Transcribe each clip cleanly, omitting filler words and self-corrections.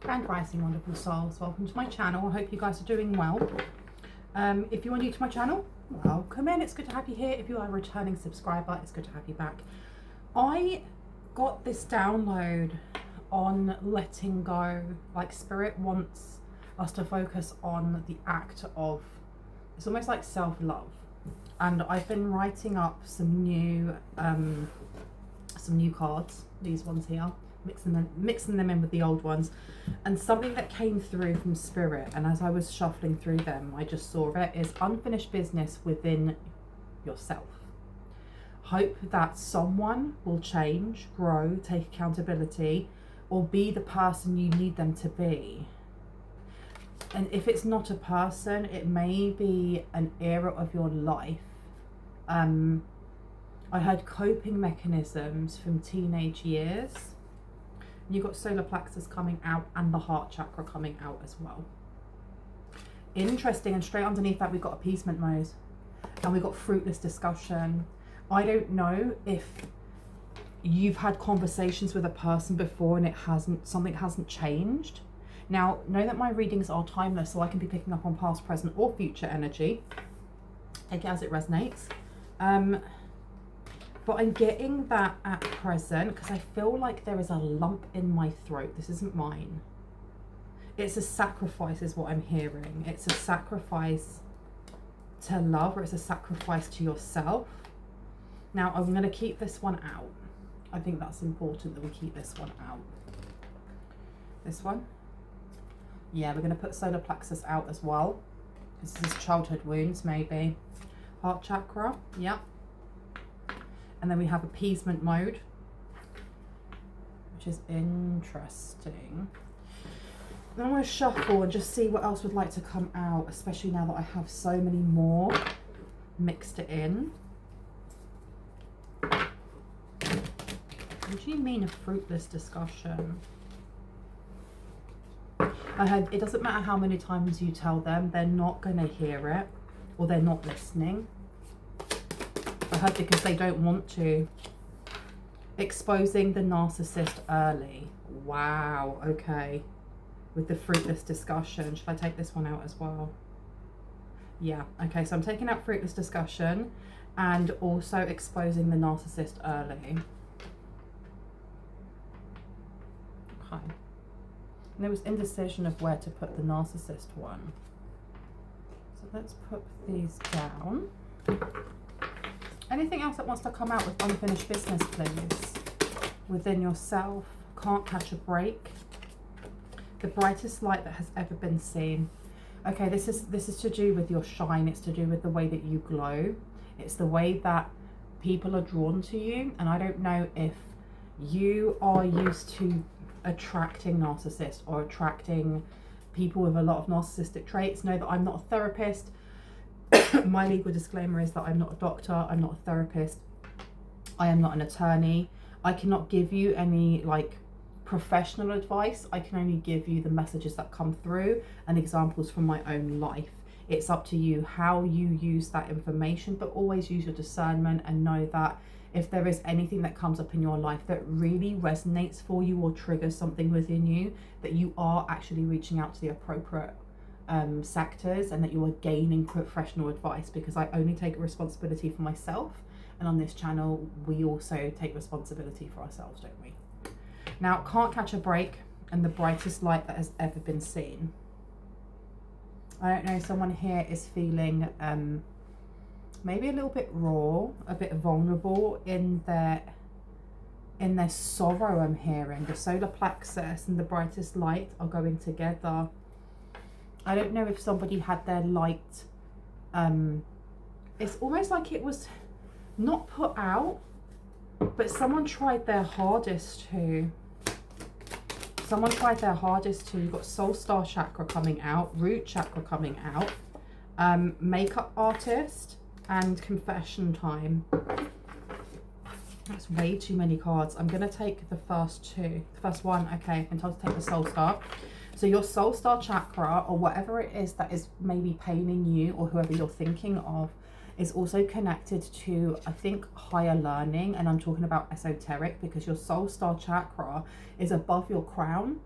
Grand rising, wonderful souls. Welcome to my channel. I hope you guys are doing well. If you are new to my channel, welcome in. It's good to have you here. If you are a returning subscriber, it's good to have you back. I got this download on letting go. Like, Spirit wants us to focus on the act of, it's almost like self-love. And I've been writing up some new cards, these ones here, mixing them in with the old ones, and something that came through from Spirit, and as I was shuffling through them, I just saw it, is unfinished business within yourself. Hope that someone will change, grow, take accountability, or be the person you need them to be. And if it's not a person, it may be an era of your life. I heard coping mechanisms from teenage years. You've got solar plexus coming out and the heart chakra coming out as well. Interesting, and straight underneath that we've got appeasement mode, and we've got fruitless discussion. I don't know if you've had conversations with a person before and something hasn't changed. Now, know that my readings are timeless, so I can be picking up on past, present, or future energy. Take it as it resonates. But I'm getting that at present because I feel like there is a lump in my throat. This isn't mine. It's a sacrifice is what I'm hearing. It's a sacrifice to love, or it's a sacrifice to yourself. Now, I'm going to keep this one out. I think that's important that we keep this one out. This one. Yeah, we're going to put solar plexus out as well. This is childhood wounds, maybe. Heart chakra, yeah. And then we have appeasement mode, which is interesting. Then I'm going to shuffle and just see what else would like to come out, especially now that I have so many more mixed it in. What do you mean a fruitless discussion? I heard it doesn't matter how many times you tell them, they're not going to hear it, or they're not listening. I heard because they don't want to. Exposing the narcissist early. Wow, okay. With the fruitless discussion. Should I take this one out as well? Yeah, okay, so I'm taking out fruitless discussion and also exposing the narcissist early. Okay. And there was indecision of where to put the narcissist one. So let's put these down. Anything else that wants to come out with unfinished business, please? Within yourself. Can't catch a break. The brightest light that has ever been seen. Okay, this is to do with your shine. It's to do with the way that you glow. It's the way that people are drawn to you. And I don't know if you are used to attracting narcissists or attracting people with a lot of narcissistic traits. Know that I'm not a therapist. My legal disclaimer is that I'm not a doctor, I'm not a therapist, I am not an attorney. I cannot give you any like professional advice. I can only give you the messages that come through and examples from my own life. It's up to you how you use that information, but always use your discernment and know that if there is anything that comes up in your life that really resonates for you or triggers something within you, that you are actually reaching out to the appropriate sectors and that you are gaining professional advice, because I only take responsibility for myself, and on this channel we also take responsibility for ourselves, don't we? Now, can't catch a break and the brightest light that has ever been seen. I don't know, someone here is feeling maybe a little bit raw, a bit vulnerable in their sorrow. I'm hearing the solar plexus and the brightest light are going together. I don't know if somebody had their light, it's almost like it was not put out, but someone tried their hardest to. Someone tried their hardest to. You've got soul star chakra coming out, root chakra coming out, makeup artist, and confession time. That's way too many cards. I'm going to take the first two. The first one, okay, I'm told to take the soul star. So your soul star chakra, or whatever it is that is maybe paining you, or whoever you're thinking of, is also connected to, I think, higher learning. And I'm talking about esoteric, because your soul star chakra is above your crown.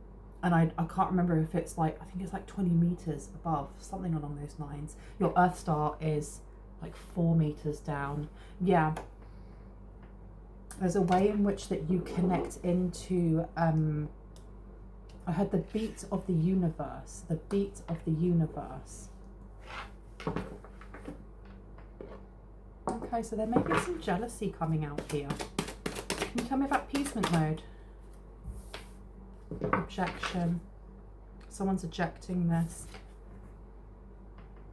and I can't remember if it's like, I think it's like 20 meters above, something along those lines. Your Earth star is like 4 meters down. Yeah. There's a way in which that you connect into, I heard the beat of the universe, the beat of the universe. Okay, so there may be some jealousy coming out here. Can you tell me about appeasement mode? Objection. Someone's ejecting this.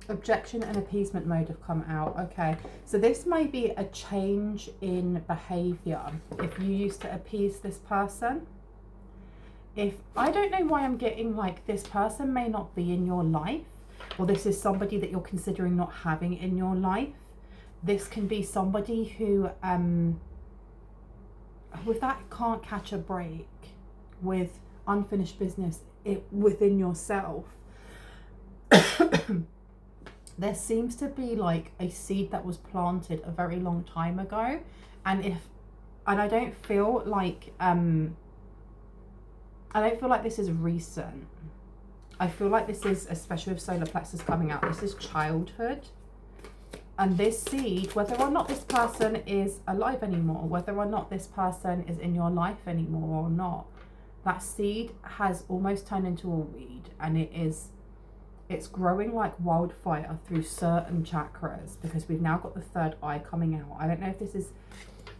Objection and appeasement mode have come out. Okay, so this may be a change in behavior. If you used to appease this person, if I don't know why I'm getting like this person may not be in your life, or this is somebody that you're considering not having in your life. This can be somebody who with that can't catch a break, with unfinished business within yourself. There seems to be like a seed that was planted a very long time ago, and I don't feel like this is recent. I feel like this is, especially with solar plexus coming out, this is childhood. And this seed, whether or not this person is alive anymore, whether or not this person is in your life anymore or not, that seed has almost turned into a weed, and it's growing like wildfire through certain chakras, because we've now got the third eye coming out. I don't know if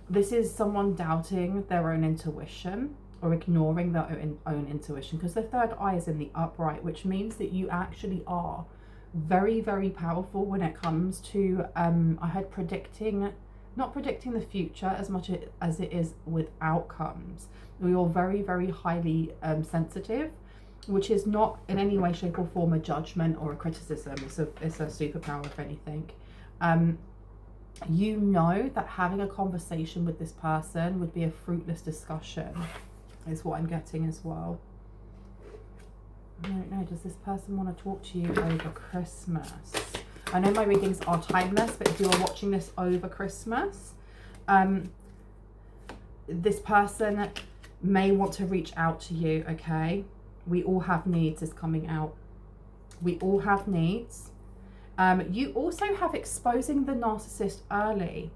this is someone doubting their own intuition or ignoring their own intuition, because the third eye is in the upright, which means that you actually are very, very powerful when it comes to I heard not predicting the future as much as it is with outcomes. You're very, very highly sensitive, which is not in any way, shape or form a judgment or a criticism. It's a superpower, if anything. You know that having a conversation with this person would be a fruitless discussion, is what I'm getting as well. I don't know, does this person want to talk to you over Christmas? I know my readings are timeless, but if you are watching this over Christmas, this person may want to reach out to you, okay? We all have needs is coming out. We all have needs. You also have exposing the narcissist early.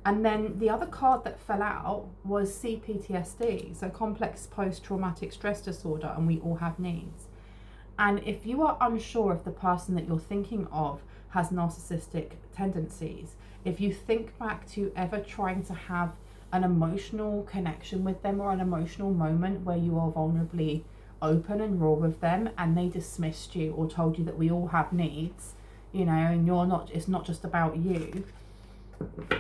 And then the other card that fell out was CPTSD, so complex post-traumatic stress disorder, and we all have needs. And if you are unsure if the person that you're thinking of has narcissistic tendencies, if you think back to ever trying to have an emotional connection with them, or an emotional moment where you are vulnerably open and raw with them, and they dismissed you or told you that we all have needs, you know, and it's not just about you,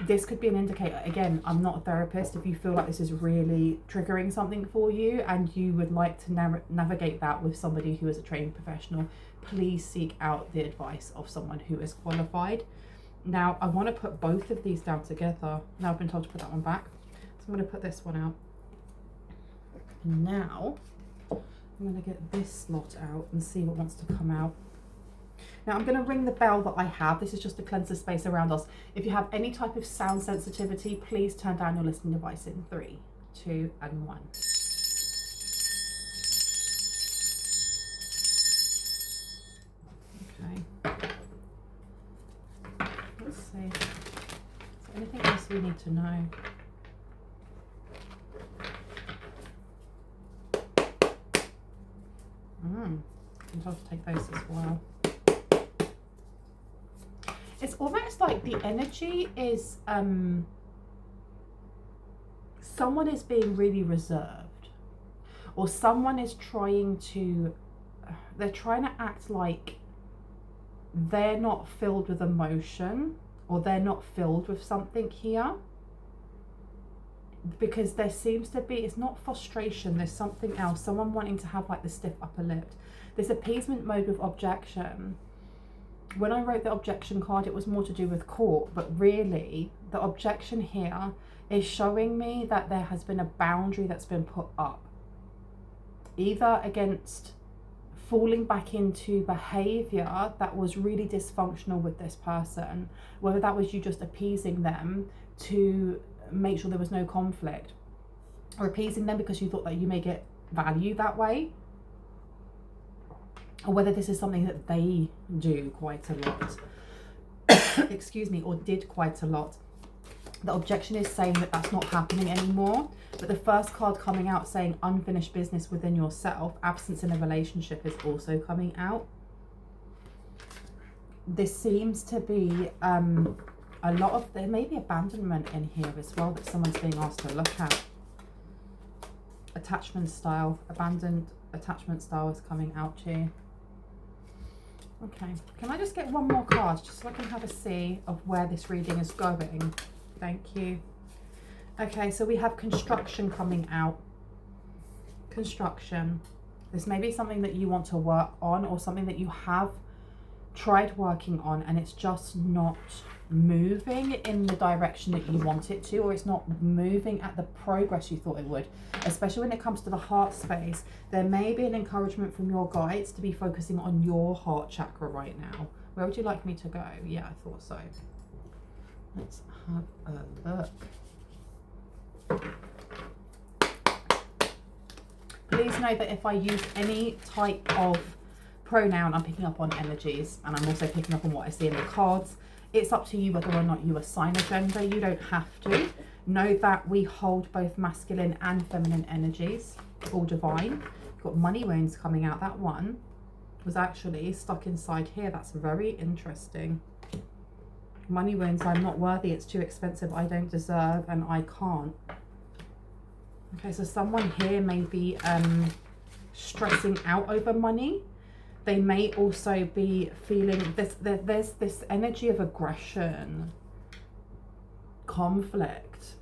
this could be an indicator. Again, I'm not a therapist. If you feel like this is really triggering something for you and you would like to navigate that with somebody who is a trained professional, please seek out the advice of someone who is qualified. Now, I want to put both of these down together. Now I've been told to put that one back, so I'm going to put this one out. And now I'm going to get this slot out and see what wants to come out. Now I'm going to ring the bell that I have. This is just to cleanse the space around us. If you have any type of sound sensitivity, please turn down your listening device in 3, 2, and 1. Okay. Let's see. Is there anything else we need to know? I'm going to take those as well. It's almost like the energy is someone is being really reserved, or someone is trying to act like they're not filled with emotion, or they're not filled with something here, because there seems to be, it's not frustration, there's something else, someone wanting to have like the stiff upper lip. This appeasement mode with objection. When I wrote the objection card, it was more to do with court, but really the objection here is showing me that there has been a boundary that's been put up, either against falling back into behavior that was really dysfunctional with this person, whether that was you just appeasing them to make sure there was no conflict, or appeasing them because you thought that you may get value that way. or whether this is something that they do quite a lot, excuse me, or did quite a lot. The objection is saying that that's not happening anymore, but the first card coming out saying unfinished business within yourself, absence in a relationship, is also coming out. This seems to be a lot of, there may be abandonment in here as well that someone's being asked to look at. Attachment style, abandoned attachment style is coming out to you. Okay, can I just get one more card just so I can have a see of where this reading is going? Thank you. Okay, so we have construction coming out. Construction. This may be something that you want to work on, or something that you have tried working on and it's just not moving in the direction that you want it to, or it's not moving at the progress you thought it would. Especially when it comes to the heart space, there may be an encouragement from your guides to be focusing on your heart chakra right now. Where would you like me to go? Yeah, I thought so. Let's have a look. Please know that if I use any type of pronoun, I'm picking up on energies, and I'm also picking up on what I see in the cards. It's up to you whether or not you assign a gender. You don't have to. Know that we hold both masculine and feminine energies, all divine. You've got money wounds coming out. That one was actually stuck inside here. That's very interesting. Money wounds, I'm not worthy, it's too expensive, I don't deserve, and I can't. Okay, so someone here may be stressing out over money. They may also be feeling this, there's this energy of aggression, conflict,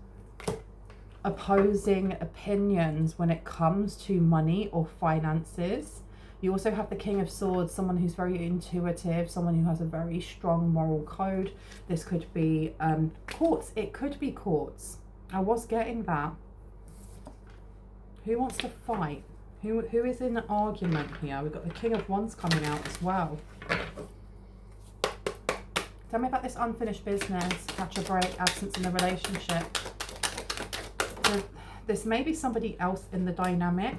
opposing opinions when it comes to money or finances. You also have the King of Swords, someone who's very intuitive, someone who has a very strong moral code. This could be courts. It could be courts. I was getting that. Who wants to fight? Who is in an argument here? We've got the King of Wands coming out as well. Tell me about this unfinished business, catch a break, absence in a relationship. So this may be somebody else in the dynamic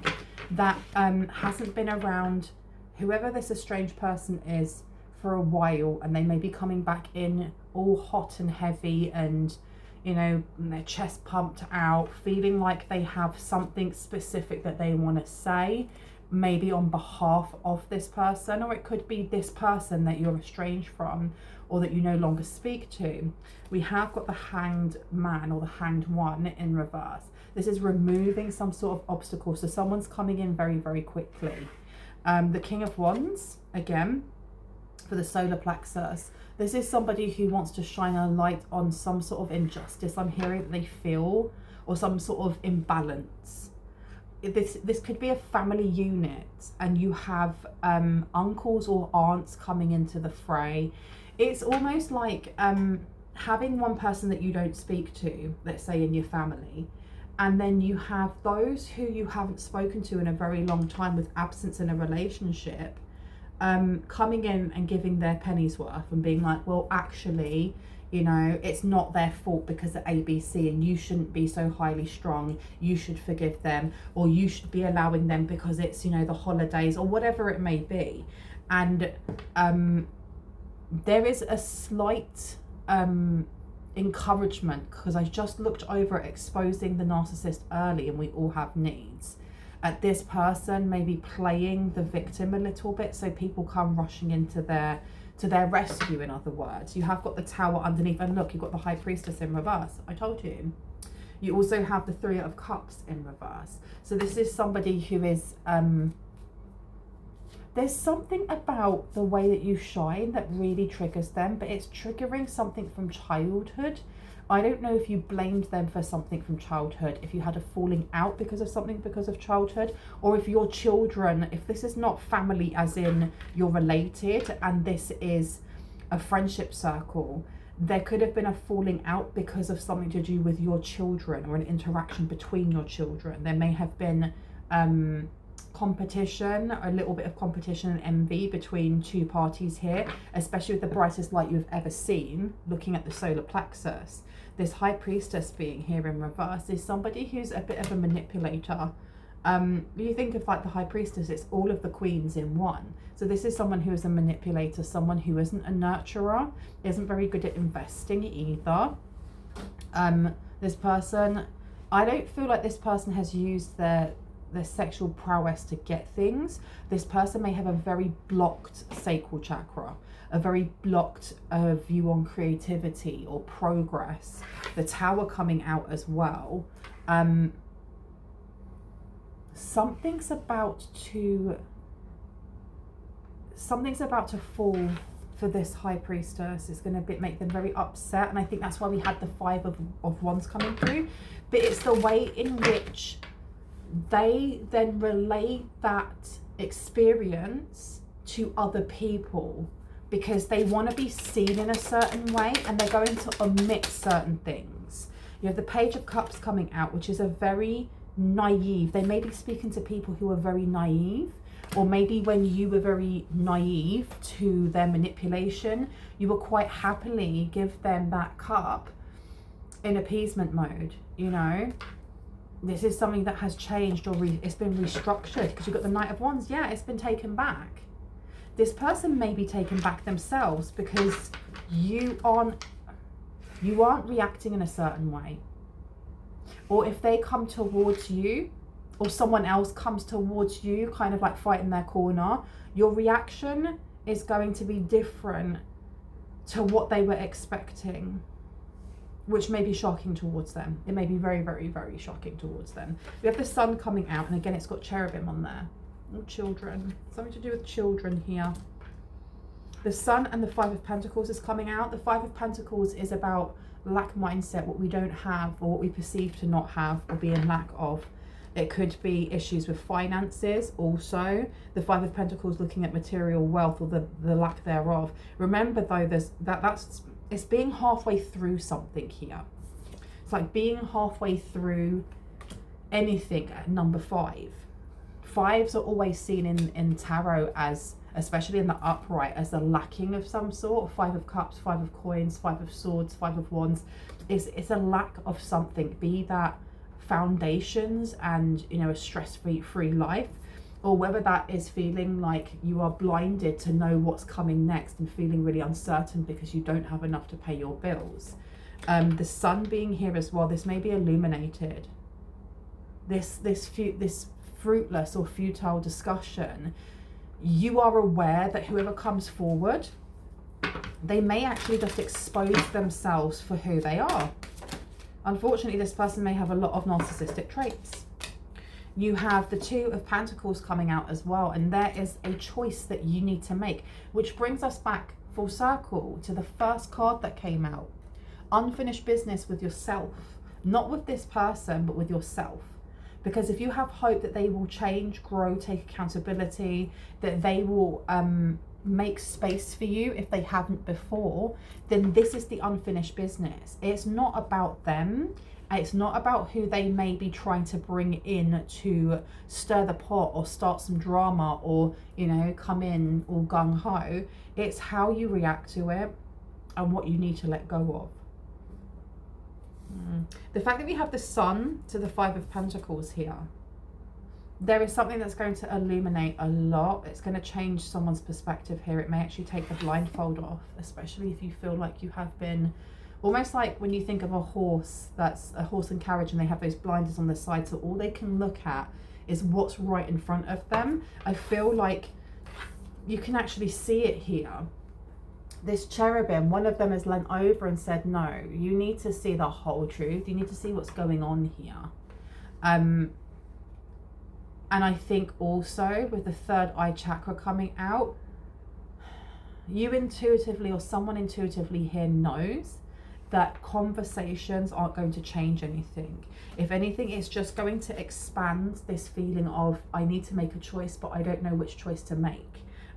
that hasn't been around whoever this estranged person is for a while, and they may be coming back in all hot and heavy and, you know, their chest pumped out, feeling like they have something specific that they want to say, maybe on behalf of this person, or it could be this person that you're estranged from or that you no longer speak to. We have got the Hanged Man or the Hanged One in reverse. This is removing some sort of obstacle. So someone's coming in very, very quickly. The King of Wands, again, for the solar plexus. This is somebody who wants to shine a light on some sort of injustice I'm hearing that they feel, or some sort of imbalance. This could be a family unit, and you have uncles or aunts coming into the fray. It's almost like having one person that you don't speak to, let's say in your family, and then you have those who you haven't spoken to in a very long time with absence in a relationship, coming in and giving their penny's worth and being like, well, actually, you know, it's not their fault because of ABC, and you shouldn't be so highly strung, you should forgive them, or you should be allowing them because it's, you know, the holidays, or whatever it may be. And there is a slight encouragement, because I just looked over at exposing the narcissist early, and we all have needs. At this person maybe playing the victim a little bit, so people come rushing into their rescue. In other words, you have got the Tower underneath, and look, you've got the High Priestess in reverse. I told you. You also have the Three of Cups in reverse. So this is somebody who is there's something about the way that you shine that really triggers them, but it's triggering something from childhood. I don't know if you blamed them for something from childhood, if you had a falling out because of something because of childhood, or if your children, if this is not family as in you're related and this is a friendship circle, there could have been a falling out because of something to do with your children or an interaction between your children. There may have been competition, a little bit of competition and envy between two parties here, especially with the brightest light you've ever seen, looking at the solar plexus. This High Priestess being here in reverse is somebody who's a bit of a manipulator, You think of like the High Priestess, it's all of the queens in one. So this is someone who is a manipulator, someone who isn't a nurturer, isn't very good at investing either. This person, I don't feel like this person has used their sexual prowess to get things. This person may have a very blocked sacral chakra, a very blocked view on creativity or progress. The Tower coming out as well. Something's about to fall for this High Priestess. It's going to make them very upset, and I think that's why we had the Five of Wands coming through. But it's the way in which they then relay that experience to other people, because they want to be seen in a certain way, and they're going to omit certain things. You have the Page of Cups coming out, which is a very naive, they may be speaking to people who are very naive, or maybe when you were very naive to their manipulation, you will quite happily give them that cup in appeasement mode. You know, this is something that has changed, or it's been restructured, because you've got the Knight of Wands. Yeah, it's been taken back. This person may be taken back themselves because you aren't reacting in a certain way. Or if they come towards you, or someone else comes towards you, kind of like fighting their corner, your reaction is going to be different to what they were expecting, which may be shocking towards them. It may be very, very, very shocking towards them. We have the Sun coming out, and again, it's got cherubim on there. Oh, children. Something to do with children here. The Sun and the Five of Pentacles is coming out. The Five of Pentacles is about lack mindset, what we don't have, or what we perceive to not have, or be in lack of. It could be issues with finances also. The Five of Pentacles looking at material wealth, or the lack thereof. Remember though, it's being halfway through something here. It's like being halfway through anything at number 5. Fives are always seen in tarot as, especially in the upright, as a lacking of some sort. 5 of Cups, 5 of Coins, 5 of Swords, 5 of Wands. It's a lack of something, be that foundations and, you know, a stress-free life, or whether that is feeling like you are blinded to know what's coming next and feeling really uncertain because you don't have enough to pay your bills. The Sun being here as well, this may be illuminated. This fruitless or futile discussion, you are aware that whoever comes forward, they may actually just expose themselves for who they are. Unfortunately, this person may have a lot of narcissistic traits. You have the Two of Pentacles coming out as well, and there is a choice that you need to make, which brings us back full circle to the first card that came out. Unfinished business with yourself, not with this person, but with yourself. Because if you have hope that they will change, grow, take accountability, that they will make space for you if they haven't before, then this is the unfinished business. It's not about them. It's not about who they may be trying to bring in to stir the pot or start some drama, or, you know, come in all gung-ho. It's how you react to it and what you need to let go of. The fact that we have the Sun to the Five of Pentacles here, there is something that's going to illuminate a lot. It's going to change someone's perspective here. It may actually take the blindfold off, especially if you feel like you have been, almost like when you think of a horse, that's a horse and carriage, and they have those blinders on the side, so all they can look at is what's right in front of them. I feel like you can actually see it here. This cherubim, one of them has leant over and said, no, you need to see the whole truth. You need to see what's going on here. And I think also with the third eye chakra coming out, you intuitively, or someone intuitively here knows that conversations aren't going to change anything. If anything, it's just going to expand this feeling of, I need to make a choice, but I don't know which choice to make.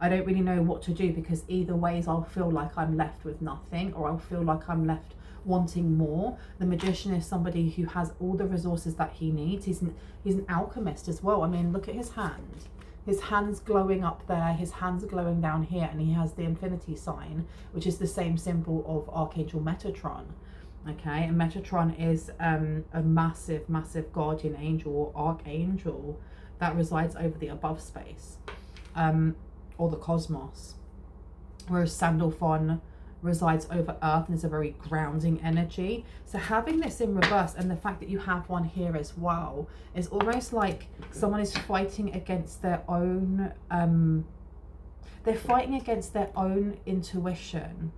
I don't really know what to do, because either ways I'll feel like I'm left with nothing, or I'll feel like I'm left wanting more. The Magician is somebody who has all the resources that he needs. He's an alchemist as well. I mean, look at his hand. His hand's glowing up there, his hand's glowing down here, and he has the infinity sign, which is the same symbol of Archangel Metatron. Okay, and Metatron is a massive, massive guardian angel or archangel that resides over the above space, or the cosmos. Whereas Sandalphon resides over earth and is a very grounding energy. So having this in reverse, and the fact that you have one here as well, is almost like someone is fighting against their own, they're fighting against their own intuition.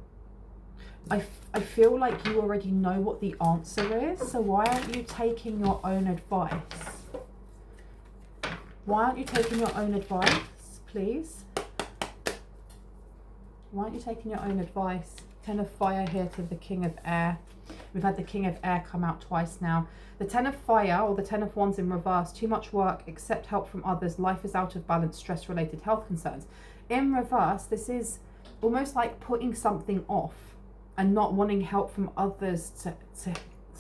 I feel like you already know what the answer is, so why aren't you taking your own advice? Why aren't you taking your own advice, please? Why aren't you taking your own advice? Ten of Fire here to the King of Air. We've had the King of Air come out twice now. The Ten of Fire, or the Ten of Wands in reverse. Too much work, accept help from others. Life is out of balance, stress-related health concerns. In reverse, this is almost like putting something off and not wanting help from others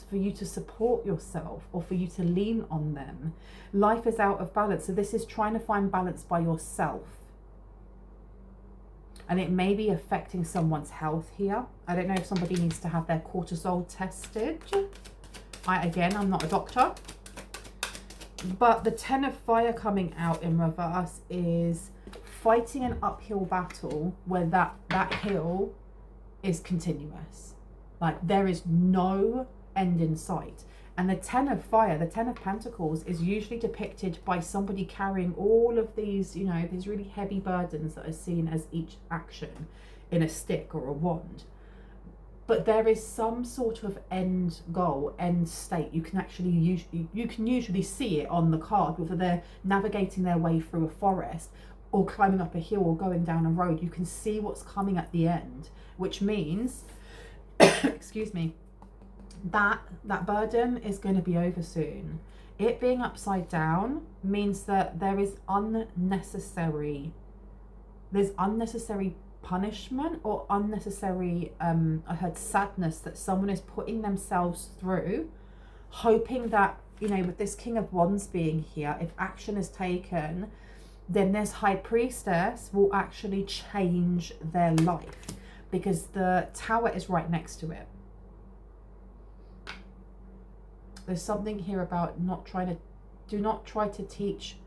for you to support yourself or for you to lean on them. Life is out of balance. So this is trying to find balance by yourself. And it may be affecting someone's health here. I don't know if somebody needs to have their cortisol tested. I'm not a doctor. But the Ten of Fire coming out in reverse is fighting an uphill battle where that hill is continuous. Like there is no end in sight. And the Ten of Fire, the Ten of Pentacles, is usually depicted by somebody carrying all of these, you know, these really heavy burdens that are seen as each action in a stick or a wand. But there is some sort of end goal, end state. You can usually see it on the card, whether they're navigating their way through a forest or climbing up a hill or going down a road. You can see what's coming at the end, which means, excuse me, that burden is going to be over soon. It being upside down means that there's unnecessary punishment or unnecessary I heard sadness that someone is putting themselves through, hoping that, you know, with this King of Wands being here, if action is taken, then this High Priestess will actually change their life, because the Tower is right next to it. There's something here about do not try to teach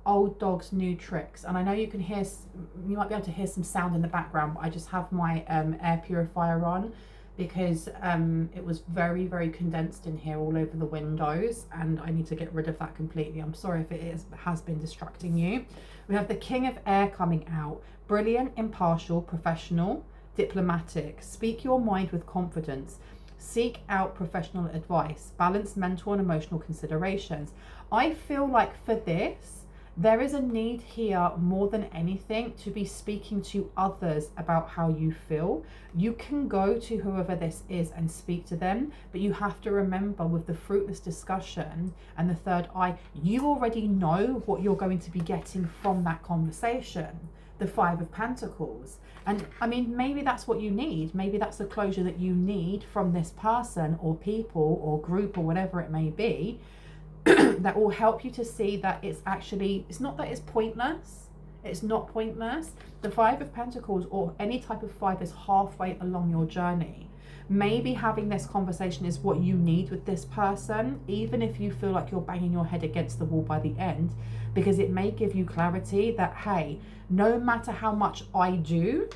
old dogs new tricks. And I know you might be able to hear some sound in the background, but I just have my air purifier on because it was very, very condensed in here all over the windows, and I need to get rid of that completely. I'm sorry if it has been distracting you. We have the King of Air coming out. Brilliant, impartial, professional, diplomatic. Speak your mind with confidence. Seek out professional advice. Balance mental and emotional considerations. I feel like for this, there is a need here more than anything to be speaking to others about how you feel. You can go to whoever this is and speak to them, but you have to remember, with the fruitless discussion and the third eye, you already know what you're going to be getting from that conversation. The Five of Pentacles. And I mean, maybe that's what you need. Maybe that's the closure that you need from this person or people or group or whatever it may be, that will help you to see that it's not that it's pointless. It's not pointless. The Five of Pentacles, or any type of five, is halfway along your journey. Maybe having this conversation is what you need with this person, even if you feel like you're banging your head against the wall by the end, because it may give you clarity that, hey, no matter how much I do,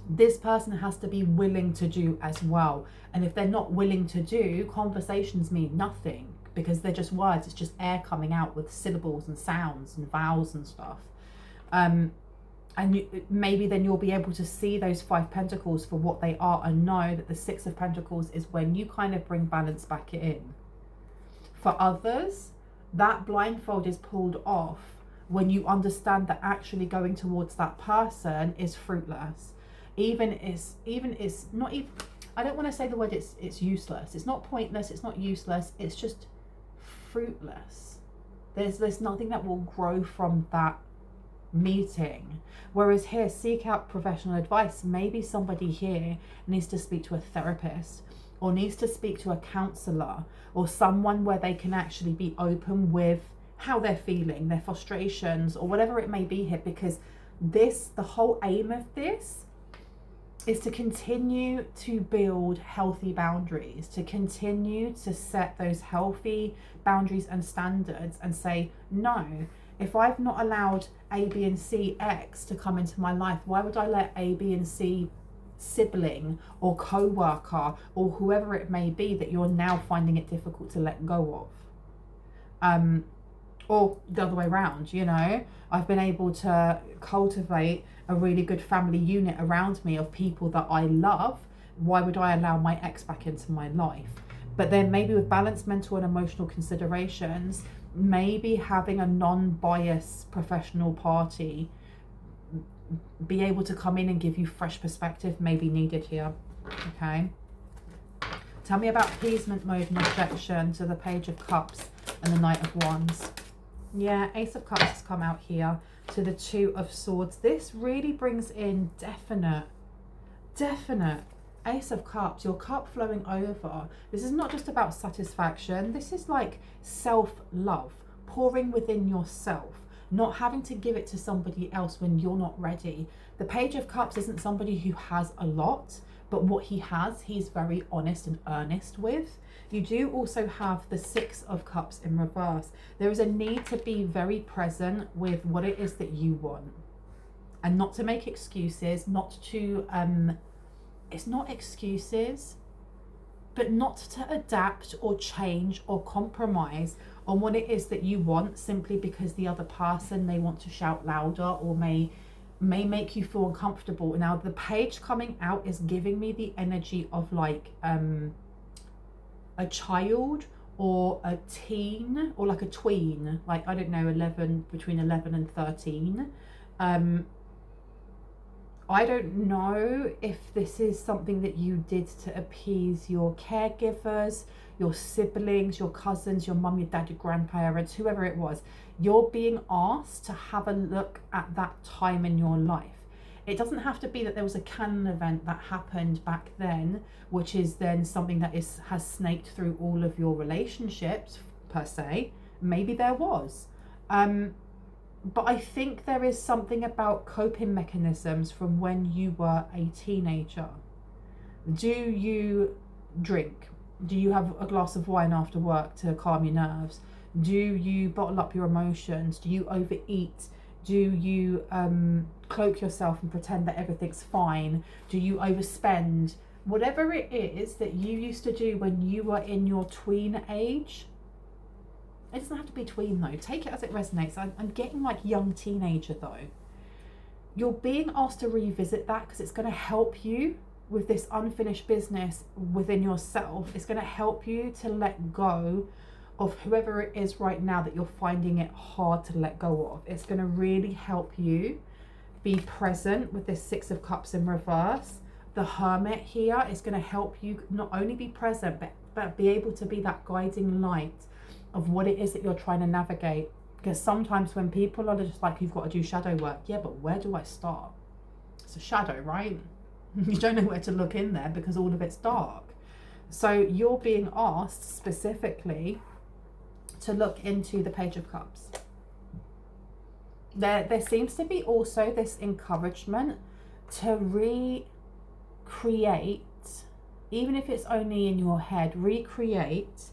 this person has to be willing to do as well. And if they're not willing to do, conversations mean nothing, because they're just words. It's just air coming out with syllables and sounds and vowels and stuff. Maybe then you'll be able to see those Five Pentacles for what they are, and know that the Six of Pentacles is when you kind of bring balance back in. For others, that blindfold is pulled off when you understand that actually going towards that person is fruitless. I don't want to say the word it's useless. It's not pointless, it's not useless, it's just fruitless. There's nothing that will grow from that meeting. Whereas here, seek out professional advice. Maybe somebody here needs to speak to a therapist, or needs to speak to a counselor, or someone where they can actually be open with how they're feeling, their frustrations, or whatever it may be here, because the whole aim of this is to continue to build healthy boundaries, to continue to set those healthy boundaries and standards and say, no, if I've not allowed A, B, and C, X to come into my life, why would I let A, B, and C sibling or co-worker or whoever it may be that you're now finding it difficult to let go of? Or the other way around, you know, I've been able to cultivate a really good family unit around me of people that I love. Why would I allow my ex back into my life? But then maybe with balanced mental and emotional considerations, maybe having a non-biased professional party be able to come in and give you fresh perspective may be needed here. Okay. Tell me about appeasement mode and objection to the Page of Cups and the Knight of Wands. Yeah, Ace of Cups has come out here to the Two of Swords. This really brings in definite Ace of Cups, your cup flowing over. This is not just about satisfaction. This is like self-love, pouring within yourself, not having to give it to somebody else when you're not ready. The Page of Cups isn't somebody who has a lot, but what he has, he's very honest and earnest with. You do also have the Six of Cups in reverse. There is a need to be very present with what it is that you want and not to make excuses, not to, it's not excuses, but not to adapt or change or compromise on what it is that you want simply because the other person may want to shout louder or may make you feel uncomfortable. Now, the page coming out is giving me the energy of like a child or a teen or like a tween, like, I don't know, between 11 and 13. I don't know if this is something that you did to appease your caregivers, your siblings, your cousins, your mum, your dad, your grandparents, whoever it was. You're being asked to have a look at that time in your life. It doesn't have to be that there was a canon event that happened back then, which is then something that has snaked through all of your relationships per se. Maybe there was. But I think there is something about coping mechanisms from when you were a teenager. Do you drink? Do you have a glass of wine after work to calm your nerves? Do you bottle up your emotions? Do you overeat? Do you cloak yourself and pretend that everything's fine? Do you overspend? Whatever it is that you used to do when you were in your tween age. It doesn't have to be tween though. Take it as it resonates. I'm getting like young teenager though. You're being asked to revisit that because it's going to help you with this unfinished business within yourself. It's going to help you to let go of whoever it is right now that you're finding it hard to let go of. It's going to really help you be present with this Six of Cups in reverse. The Hermit here is going to help you not only be present, but be able to be that guiding light of what it is that you're trying to navigate. Because sometimes when people are just like, you've got to do shadow work. Yeah, but where do I start? It's a shadow, right? You don't know where to look in there because all of it's dark. So you're being asked specifically to look into the Page of Cups. There seems to be also this encouragement to recreate, even if it's only in your head, recreate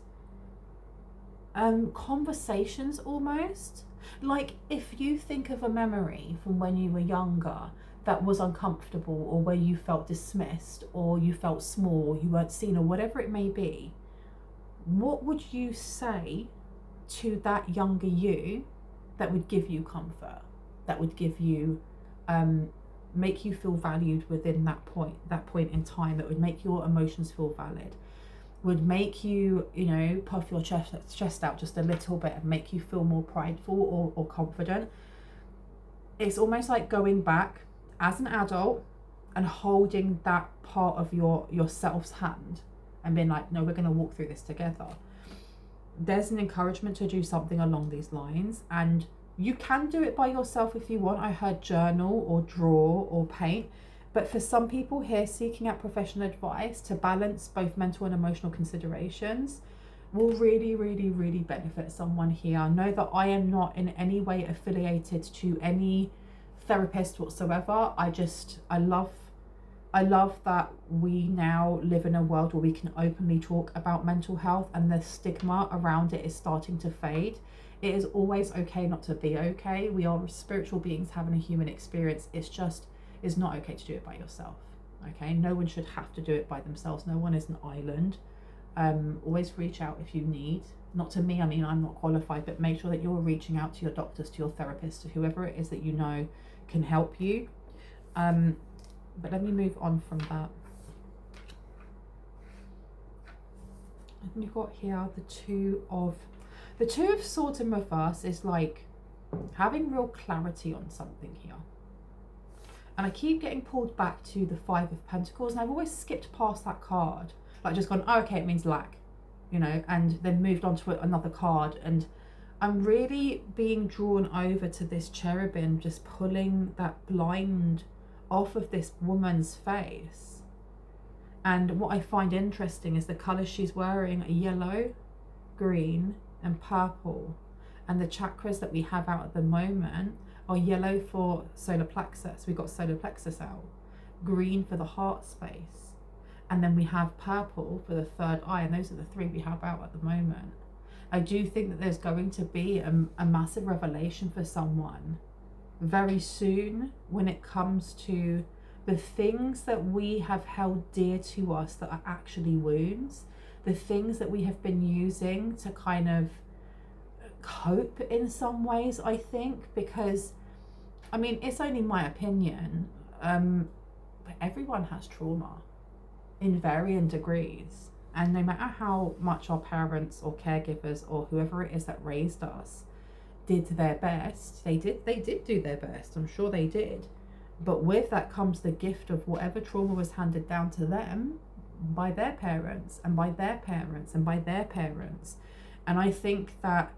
conversations almost. Like if you think of a memory from when you were younger that was uncomfortable, or where you felt dismissed, or you felt small, you weren't seen, or whatever it may be, what would you say to that younger you that would give you comfort, that would give you make you feel valued within that point in time, that would make your emotions feel valid, would make you, you know, puff your chest out just a little bit and make you feel more prideful or confident? It's almost like going back as an adult and holding that part of yourself's hand and being like, no, we're going to walk through this together. There's an encouragement to do something along these lines, and you can do it by yourself if you want. I heard journal or draw or paint. But for some people here, seeking out professional advice to balance both mental and emotional considerations will really, really, really benefit someone here. Know that I am not in any way affiliated to any therapist whatsoever. I love I love that we now live in a world where we can openly talk about mental health, and the stigma around it is starting to fade. It is always okay not to be okay. We are spiritual beings having a human experience. It's not okay to do it by yourself. Okay, no one should have to do it by themselves. No one is an island. Always reach out if you need. Not to me, I mean, I'm not qualified, but make sure that you're reaching out to your doctors, to your therapists, to whoever it is that you know can help you. But let me move on from that. And you've got here the Two of Swords in reverse is like having real clarity on something here. And I keep getting pulled back to the Five of Pentacles, and I've always skipped past that card. Like just gone, oh, okay, it means lack, you know, and then moved on to another card. And I'm really being drawn over to this cherubim, just pulling that blind off of this woman's face. And what I find interesting is the colours she's wearing are yellow, green and purple, and the chakras that we have out at the moment are yellow for solar plexus. We've got solar plexus out, green for the heart space, and then we have purple for the third eye, and those are the three we have out at the moment. I do think that there's going to be a massive revelation for someone very soon when it comes to the things that we have held dear to us that are actually wounds, the things that we have been using to kind of cope in some ways, I think, because, I mean, it's only my opinion, but everyone has trauma in varying degrees. And no matter how much our parents or caregivers or whoever it is that raised us did their best, they did do their best, I'm sure they did, but with that comes the gift of whatever trauma was handed down to them by their parents and by their parents and by their parents. And I think that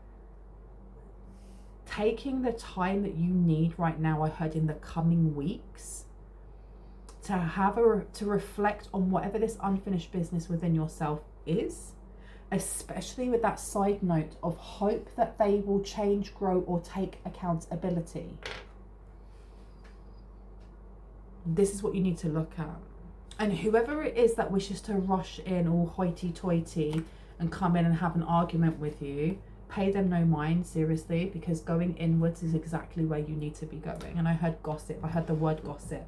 taking the time that you need right now, I heard in the coming weeks, to have to reflect on whatever this unfinished business within yourself is, especially with that side note of hope that they will change, grow, or take accountability. This is what you need to look at. And whoever it is that wishes to rush in all hoity-toity and come in and have an argument with you, pay them no mind, seriously, because going inwards is exactly where you need to be going. And I heard gossip. I heard the word gossip.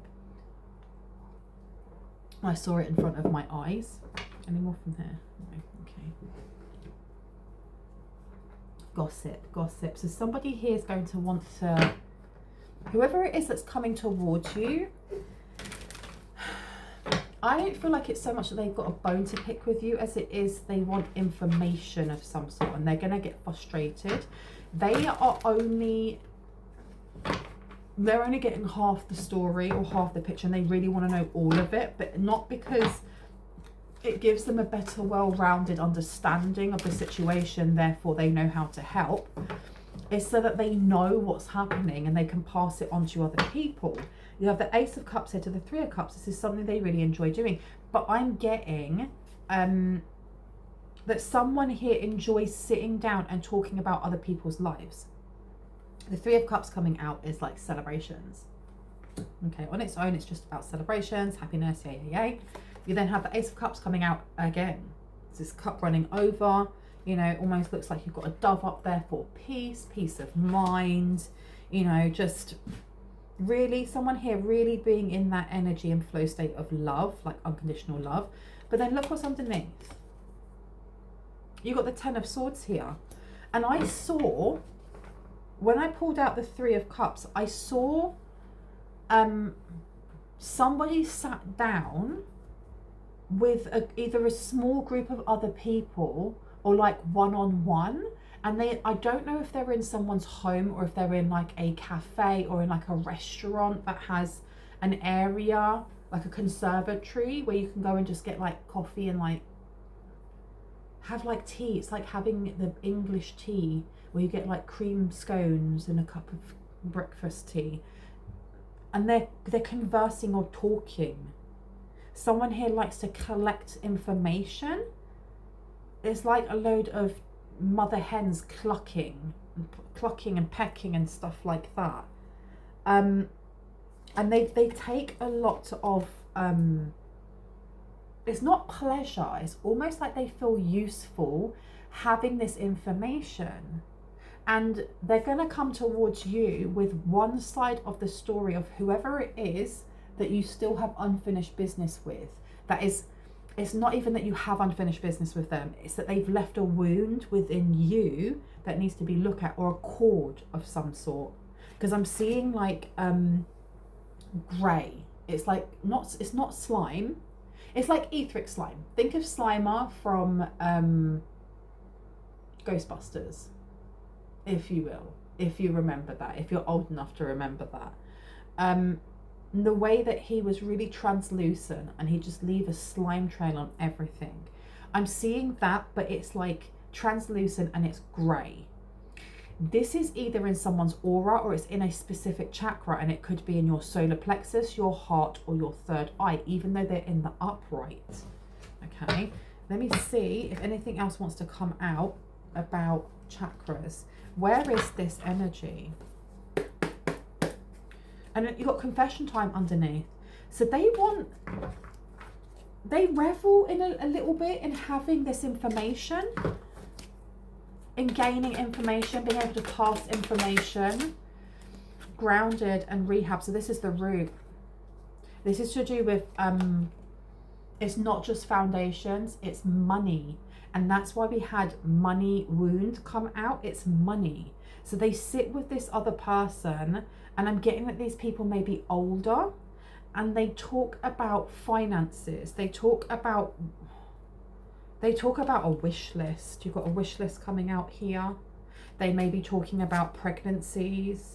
I saw it in front of my eyes. Any more from here? No. Okay. Gossip. So somebody here is going to want to, whoever it is that's coming towards you, I don't feel like it's so much that they've got a bone to pick with you as it is they want information of some sort, and they're going to get frustrated. They're only getting half the story or half the picture, and they really want to know all of it, but not because it gives them a better, well-rounded understanding of the situation, therefore they know how to help. It's so that they know what's happening and they can pass it on to other people. You have the Ace of Cups here to the Three of Cups. This is something they really enjoy doing. But I'm getting that someone here enjoys sitting down and talking about other people's lives. The Three of Cups coming out is like celebrations. Okay, on its own, it's just about celebrations, happiness, yay. You then have the Ace of Cups coming out again. It's this cup running over. You know, almost looks like you've got a dove up there for peace of mind. You know, just really someone here really being in that energy and flow state of love, like unconditional love. But then look what's underneath. You got the Ten of Swords here. And I saw, when I pulled out the Three of Cups, I saw somebody sat down with either a small group of other people or like one-on-one, and I don't know if they're in someone's home or if they're in like a cafe or in like a restaurant that has an area, like a conservatory where you can go and just get like coffee and like have like tea. It's like having the English tea where you get like cream scones and a cup of breakfast tea, and they're conversing or talking. Someone here likes to collect information. It's like a load of mother hens clucking and pecking and stuff like that. And they take a lot of it's not pleasure, it's almost like they feel useful having this information. And they're going to come towards you with one side of the story of whoever it is that you still have unfinished business with. That is, it's not even that you have unfinished business with them, it's that they've left a wound within you that needs to be looked at, or a cord of some sort. Because I'm seeing like grey. It's like it's not slime. It's like etheric slime. Think of Slimer from Ghostbusters, if you will, if you remember that, if you're old enough to remember that. The way that he was really translucent and he'd just leave a slime trail on everything. I'm seeing that, but it's like translucent and it's grey. This is either in someone's aura or it's in a specific chakra, and it could be in your solar plexus, your heart, or your third eye, even though they're in the upright. Okay, let me see if anything else wants to come out about chakras. Where is this energy? And you've got confession time underneath. So they revel in a little bit in having this information, in gaining information, being able to pass information, grounded and rehab. So this is the root. This is to do with, it's not just foundations, it's money. And that's why we had money wound come out. It's money. So they sit with this other person, and I'm getting that these people may be older, and they talk about finances. They talk about a wish list. You've got a wish list coming out here. They may be talking about pregnancies.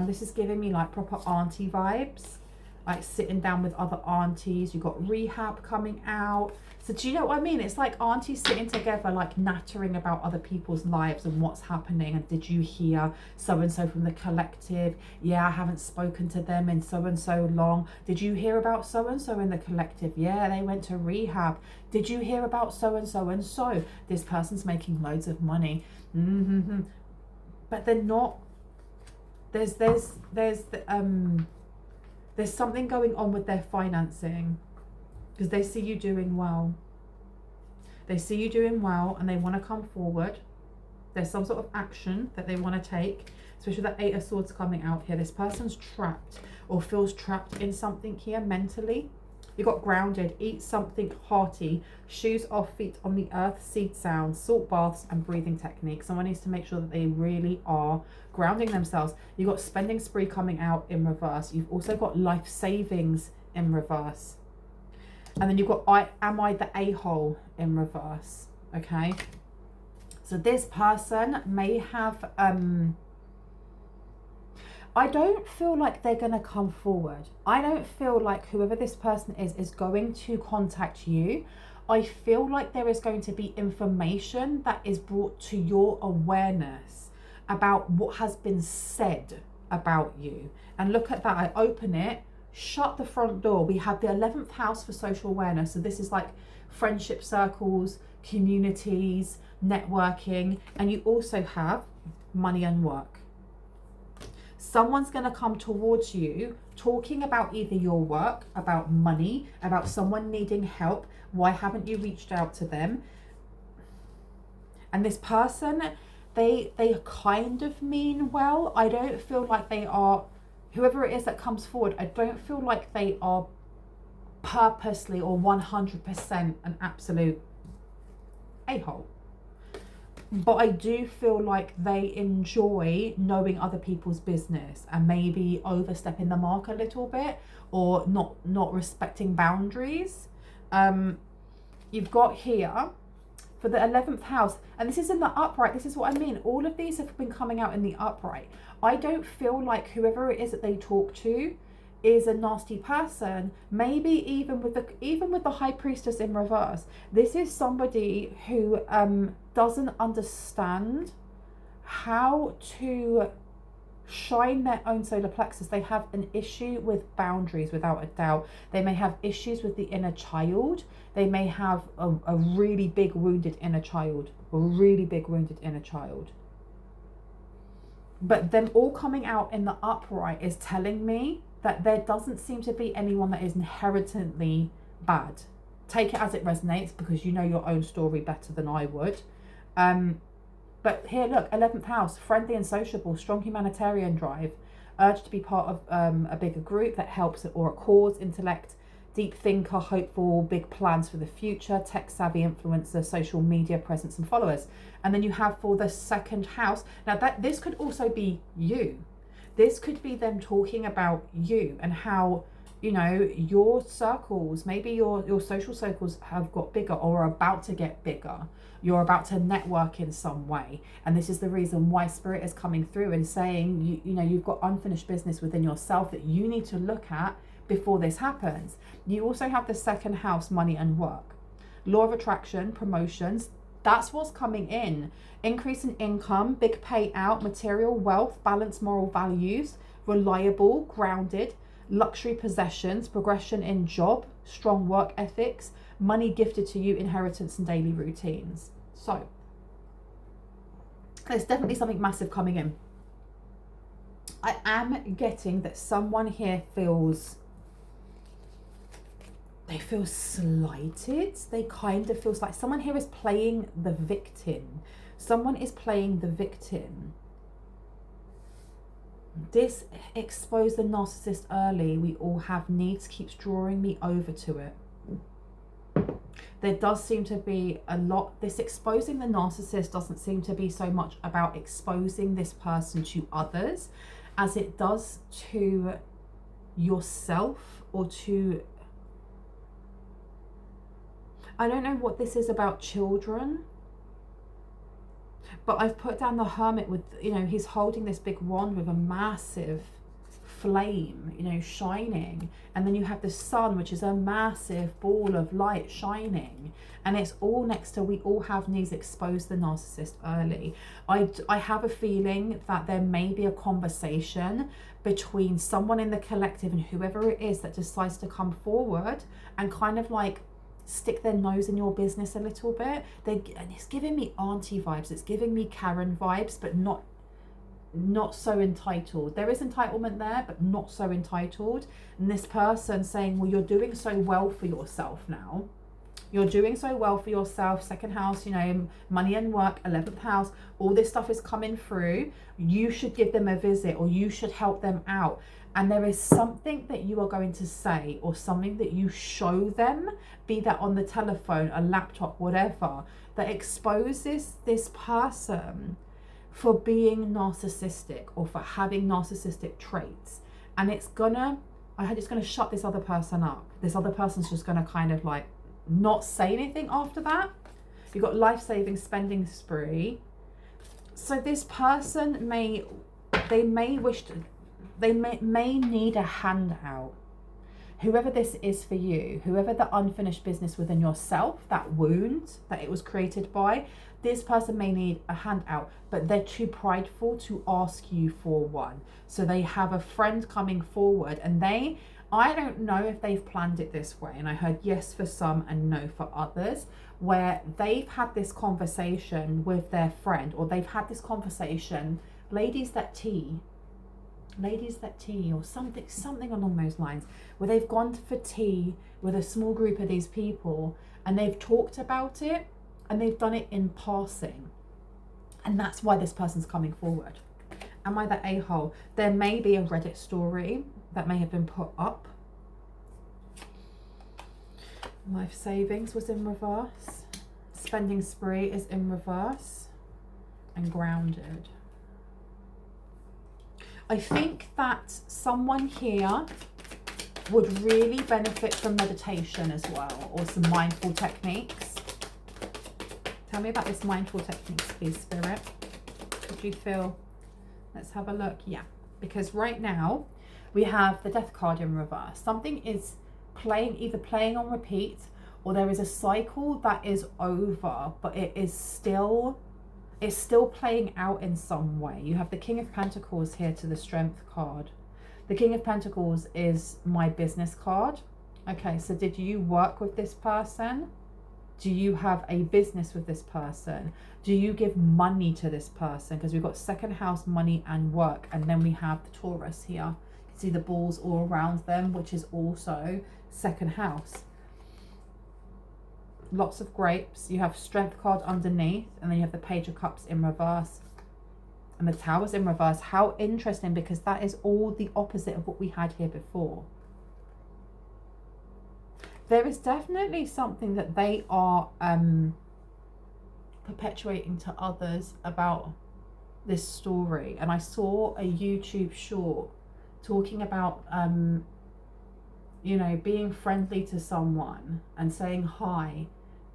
This is giving me like proper auntie vibes, like sitting down with other aunties. You've got rehab coming out. So do you know what I mean? It's like aunties sitting together, like nattering about other people's lives and what's happening. And did you hear so-and-so from the collective? Yeah, I haven't spoken to them in so-and-so long. Did you hear about so-and-so in the collective? Yeah, they went to rehab. Did you hear about so-and-so and so? This person's making loads of money. But they're not, there's something going on with their financing. Because they see you doing well. They see you doing well and they want to come forward. There's some sort of action that they want to take, especially that 8 of Swords coming out here. This person's trapped or feels trapped in something here mentally. You got grounded, eat something hearty, shoes off, feet on the earth, seed sounds, salt baths and breathing techniques. Someone needs to make sure that they really are grounding themselves. You got spending spree coming out in reverse. You've also got life savings in reverse. And then you've got am I the a-hole in reverse. Okay, so this person may have I don't feel like they're going to come forward. I don't feel like whoever this person is going to contact you. I feel like there is going to be information that is brought to your awareness about what has been said about you. And look at that, I open it, shut the front door. We have the 11th house for social awareness. So this is like friendship circles, communities, networking, and you also have money and work. Someone's going to come towards you talking about either your work, about money, about someone needing help. Why haven't you reached out to them? And this person, they kind of mean well. I don't feel like they are, whoever it is that comes forward, I don't feel like they are purposely or 100% an absolute a-hole. But I do feel like they enjoy knowing other people's business and maybe overstepping the mark a little bit, or not respecting boundaries. You've got here for the 11th house, and this is in the upright. This is what I mean. All of these have been coming out in the upright. I don't feel like whoever it is that they talk to is a nasty person. Maybe even with the High Priestess in reverse, this is somebody who doesn't understand how to shine their own solar plexus. They have an issue with boundaries, without a doubt. They may have issues with the inner child. They may have a really big wounded inner child, a really big wounded inner child. But them all coming out in the upright is telling me that there doesn't seem to be anyone that is inherently bad. Take it as it resonates, because you know your own story better than I would. But here, look, 11th house, friendly and sociable, strong humanitarian drive, urge to be part of a bigger group that helps or a cause, intellect, deep thinker, hopeful, big plans for the future, tech savvy influencer, social media presence and followers. And then you have for the second house, now that this could also be you. This could be them talking about you and how, you know, your circles, maybe your social circles have got bigger or are about to get bigger. You're about to network in some way. And this is the reason why Spirit is coming through and saying, you know, you've got unfinished business within yourself that you need to look at before this happens. You also have the second house, money and work. Law of attraction, promotions, that's what's coming in. Increase in income, big payout, material wealth, balanced moral values, reliable, grounded, luxury possessions, progression in job, strong work ethics, money gifted to you, inheritance and daily routines. So there's definitely something massive coming in. I am getting that someone here feels, they feel slighted. They kind of feels like someone here is playing the victim. Someone is playing the victim. This expose the narcissist early. We all have needs keeps drawing me over to it. There does seem to be a lot, this exposing the narcissist doesn't seem to be so much about exposing this person to others as it does to yourself or to, I don't know what this is about children, but I've put down the Hermit with, you know, he's holding this big wand with a massive flame, you know, shining, and then you have the sun, which is a massive ball of light shining, and it's all next to, we all have needs, expose the narcissist early. I have a feeling that there may be a conversation between someone in the collective and whoever it is that decides to come forward and kind of like stick their nose in your business a little bit. And it's giving me auntie vibes, it's giving me Karen vibes, but not so entitled. There is entitlement there, but not so entitled. And this person saying, well, you're doing so well for yourself now. You're doing so well for yourself. Second house, you know, money and work, 11th house, all this stuff is coming through. You should give them a visit or you should help them out. And there is something that you are going to say or something that you show them, be that on the telephone, a laptop, whatever, that exposes this person for being narcissistic or for having narcissistic traits. And it's gonna, I heard it's gonna shut this other person up. This other person's just gonna kind of like not say anything after that. You've got life-saving spending spree. So this person may need a handout. Whoever this is for you, whoever the unfinished business within yourself, that wound that it was created by, this person may need a handout, but they're too prideful to ask you for one. So they have a friend coming forward and I don't know if they've planned it this way. And I heard yes for some and no for others, where they've had this conversation with their friend, or they've had this conversation, ladies that tea, or something along those lines, where they've gone for tea with a small group of these people and they've talked about it and they've done it in passing. And that's why this person's coming forward. Am I the a-hole? There may be a Reddit story that may have been put up. Life savings was in reverse. Spending spree is in reverse. And grounded. I think that someone here would really benefit from meditation as well, or some mindful techniques. Tell me about this mindful techniques, please, Spirit. Could you feel? Let's have a look. Yeah, because right now we have the Death card in reverse. Something is either playing on repeat, or there is a cycle that is over, but it's still playing out in some way. You have the King of Pentacles here to the Strength card. The King of Pentacles is my business card. Okay, so did you work with this person? Do you have a business with this person? Do you give money to this person? Because we've got second house, money and work. And then we have the Taurus here. You can see the balls all around them, which is also second house. Lots of grapes. You have Strength card underneath. And then you have the Page of Cups in reverse. And the Tower's in reverse. How interesting, because that is all the opposite of what we had here before. There is definitely something that they are perpetuating to others about this story. And I saw a YouTube short talking about, you know, being friendly to someone and saying hi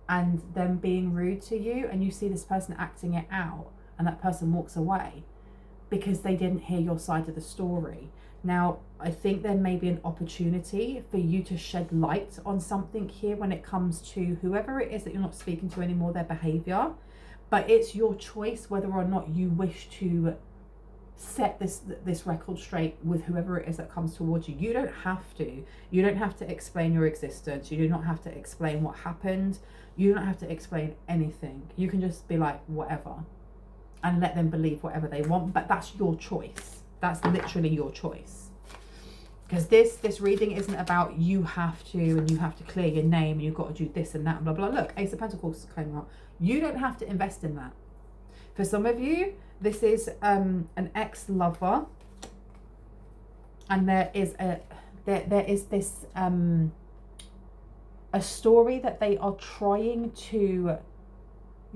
and them being rude to you. And you see this person acting it out and that person walks away because they didn't hear your side of the story. Now, I think there may be an opportunity for you to shed light on something here when it comes to whoever it is that you're not speaking to anymore, their behavior. But it's your choice whether or not you wish to set this record straight with whoever it is that comes towards you. You don't have to. You don't have to explain your existence. You do not have to explain what happened. You don't have to explain anything. You can just be like, whatever, and let them believe whatever they want. But that's your choice. That's literally your choice. Because this reading isn't about you have to, and you have to clear your name, and you've got to do this and that, and blah, blah. Look, Ace of Pentacles came out. You don't have to invest in that. For some of you, this is an ex-lover. And there is this a story that they are trying to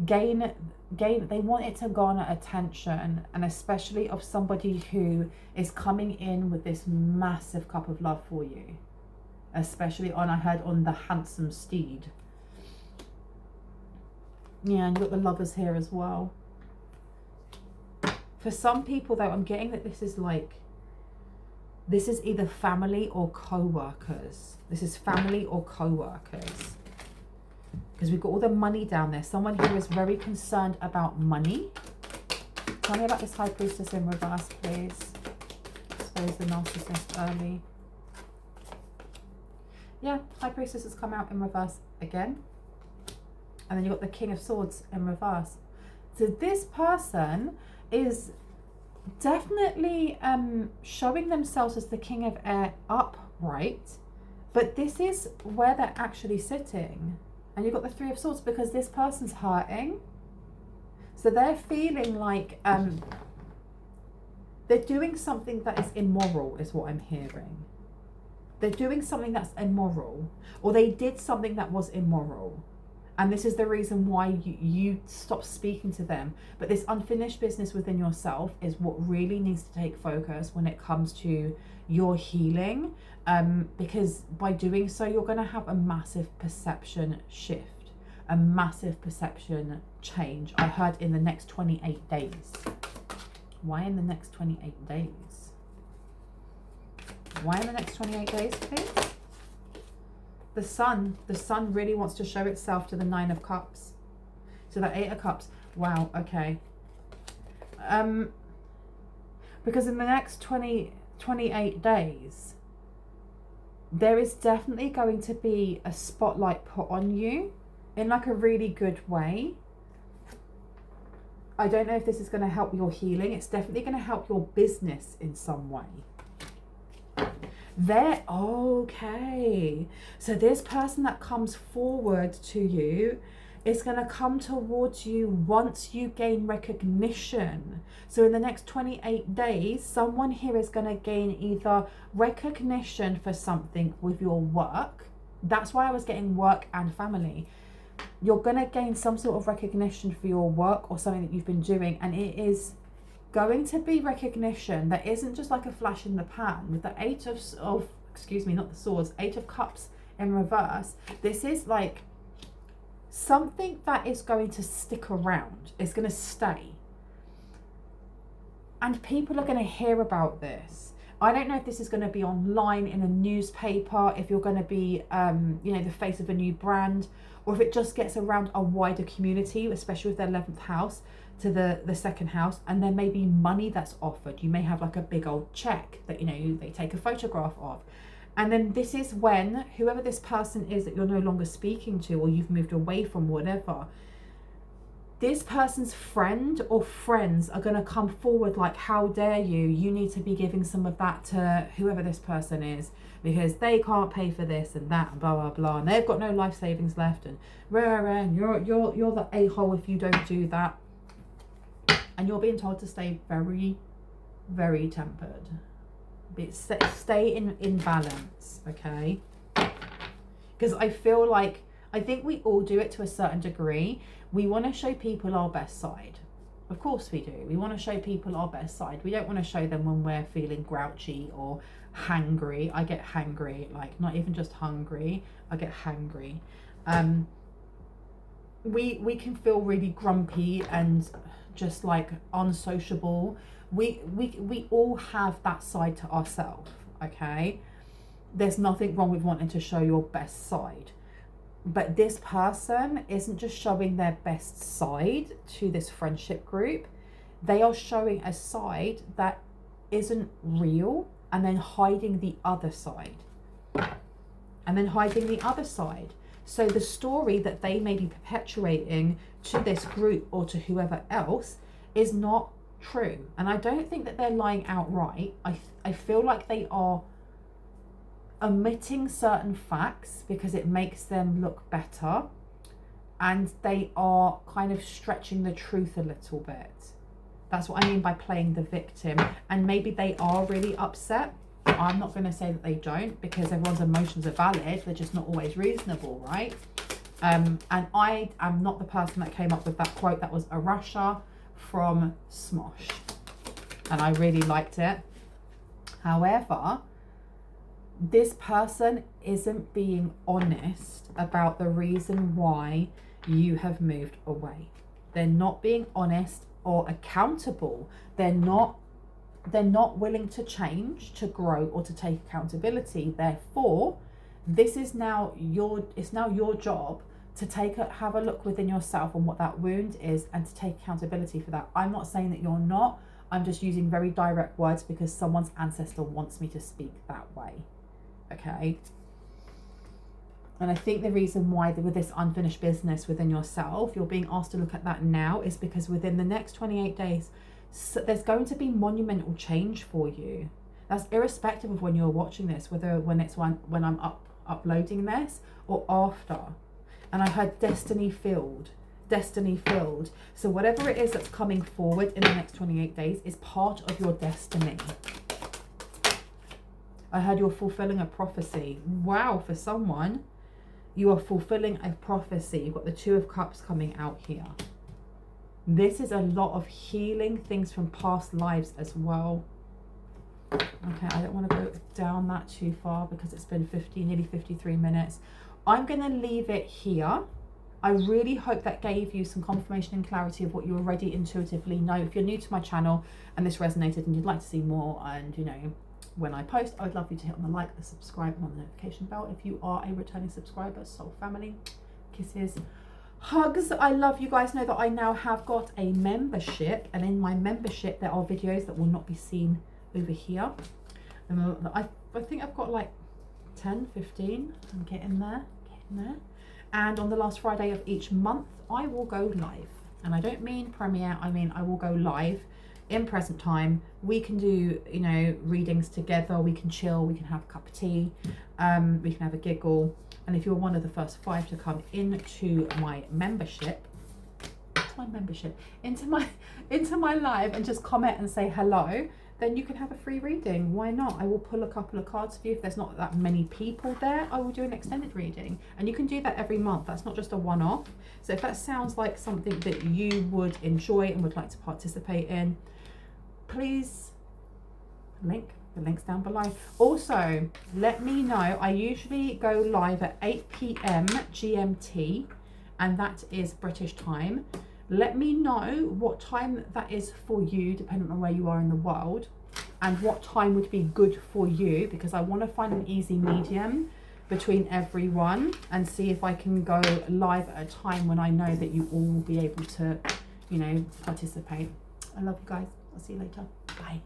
gain. They want it to garner attention, and especially of somebody who is coming in with this massive cup of love for you, especially on, I heard, on the handsome steed. Yeah, and you've got the Lovers here as well. For some people though, I'm getting that this is like, this is either family or co-workers. This is family or co-workers. Because we've got all the money down there. Someone here is very concerned about money. Tell me about this High Priestess in reverse, please. Expose the narcissist early. Yeah, High Priestess has come out in reverse again. And then you've got the King of Swords in reverse. So this person is definitely showing themselves as the King of Air upright. But this is where they're actually sitting. And you've got the Three of Swords because this person's hurting. So they're feeling like they're doing something that is immoral, is what I'm hearing. They're doing something that's immoral, or they did something that was immoral. And this is the reason why you stop speaking to them. But this unfinished business within yourself is what really needs to take focus when it comes to your healing. Because by doing so, you're going to have a massive perception shift, a massive perception change. I heard in the next 28 days. Why in the next 28 days? Why in the next 28 days, please? The sun really wants to show itself to the Nine of Cups. So the Eight of Cups. Wow, okay. Because in the next 28 days, there is definitely going to be a spotlight put on you in like a really good way. I don't know if this is going to help your healing. It's definitely going to help your business in some way. They're okay. So this person that comes forward to you is going to come towards you once you gain recognition. So in the next 28 days, someone here is going to gain either recognition for something with your work. That's why I was getting work and family. You're going to gain some sort of recognition for your work or something that you've been doing, and it is going to be recognition that isn't just like a flash in the pan. With the Eight of excuse me, not the Swords, Eight of Cups in reverse, this is like something that is going to stick around. It's going to stay. And people are going to hear about this. I don't know if this is going to be online in a newspaper, if you're going to be, you know, the face of a new brand, or if it just gets around a wider community, especially with their 11th house to the second house. And there may be money that's offered. You may have like a big old check that, you know, they take a photograph of. And then this is when whoever this person is that you're no longer speaking to, or you've moved away from, whatever, this person's friend or friends are going to come forward like, how dare you? You need to be giving some of that to whoever this person is, because they can't pay for this and that and blah, blah, blah. And they've got no life savings left. And you're the a-hole if you don't do that. And you're being told to stay very, very tempered. Stay in balance, okay? Because I feel like, I think we all do it to a certain degree. We want to show people our best side. Of course we do. We want to show people our best side. We don't want to show them when we're feeling grouchy or hangry. I get hangry, like not even just hungry. I get hangry. We can feel really grumpy and just like unsociable. We all have that side to ourselves, okay? There's nothing wrong with wanting to show your best side. But this person isn't just showing their best side to this friendship group. They are showing a side that isn't real, and then hiding the other side. And then hiding the other side. So the story that they may be perpetuating to this group or to whoever else is not true. And I don't think that they're lying outright. I feel like they are omitting certain facts because it makes them look better, and they are kind of stretching the truth a little bit. That's what I mean by playing the victim. And maybe they are really upset. I'm not going to say that they don't, because everyone's emotions are valid. They're just not always reasonable, right? And I am not the person that came up with that quote. That was a Russia from Smosh, and I really liked it. However, this person isn't being honest about the reason why you have moved away. They're not being honest or accountable. They're not willing to change, to grow, or to take accountability. Therefore, this is now your job to have a look within yourself on what that wound is, and to take accountability for that. I'm not saying that you're not. I'm just using very direct words because someone's ancestor wants me to speak that way. Okay, and I think the reason why with this unfinished business within yourself, you're being asked to look at that now, is because within the next 28 days, there's going to be monumental change for you. That's irrespective of when you're watching this, whether when I'm uploading this or after. And I heard destiny filled. So whatever it is that's coming forward in the next 28 days is part of your destiny. I heard you're fulfilling a prophecy. Wow, for someone, you are fulfilling a prophecy. You've got the Two of Cups coming out here. This is a lot of healing things from past lives as well. Okay, I don't want to go down that too far because it's been nearly 53 minutes. I'm going to leave it here. I really hope that gave you some confirmation and clarity of what you already intuitively know. If you're new to my channel and this resonated and you'd like to see more, and you know, when I post, I would love you to hit on the like, the subscribe, and on the notification bell. If you are a returning subscriber, soul family, kisses, hugs. I love you guys. Know that I now have got a membership, and in my membership there are videos that will not be seen over here. And I think I've got like 10, 15. I'm getting there. And on the last Friday of each month, I will go live. And I don't mean premiere, I mean I will go live in present time. We can do, you know, readings together. We can chill. We can have a cup of tea. We can have a giggle. And if you're one of the first 5 to come into my membership, into my live and just comment and say hello, then you can have a free reading. Why not? I will pull a couple of cards for you. If there's not that many people there, I will do an extended reading. And you can do that every month. That's not just a one-off. So if that sounds like something that you would enjoy and would like to participate in, please the link's down below. Also, let me know. I usually go live at 8 p.m. GMT, and that is British time. Let me know what time that is for you, depending on where you are in the world, and what time would be good for you, because I want to find an easy medium between everyone and see if I can go live at a time when I know that you all will be able to, you know, participate. I love you guys. I'll see you later. Bye.